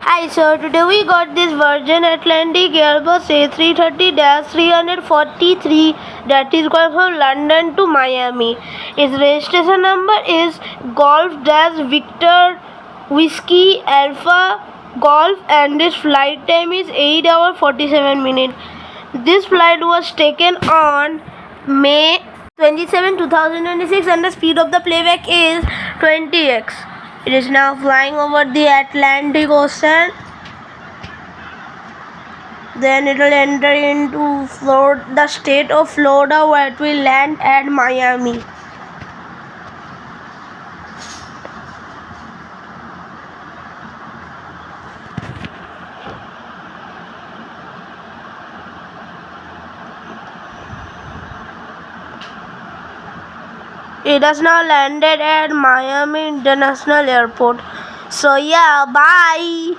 Hi, so today we got this Virgin Atlantic Airbus A330-343 that is going from London to Miami. Its registration number is Golf-Victor Whiskey Alpha Golf and its flight time is 8 hours 47 minutes. This flight was taken on May 27, 2026 and the speed of the playback is 20x. It is now flying over the Atlantic Ocean. Then it will enter into the state of Florida, where it will land at Miami. It has now landed at Miami International Airport. So yeah, bye.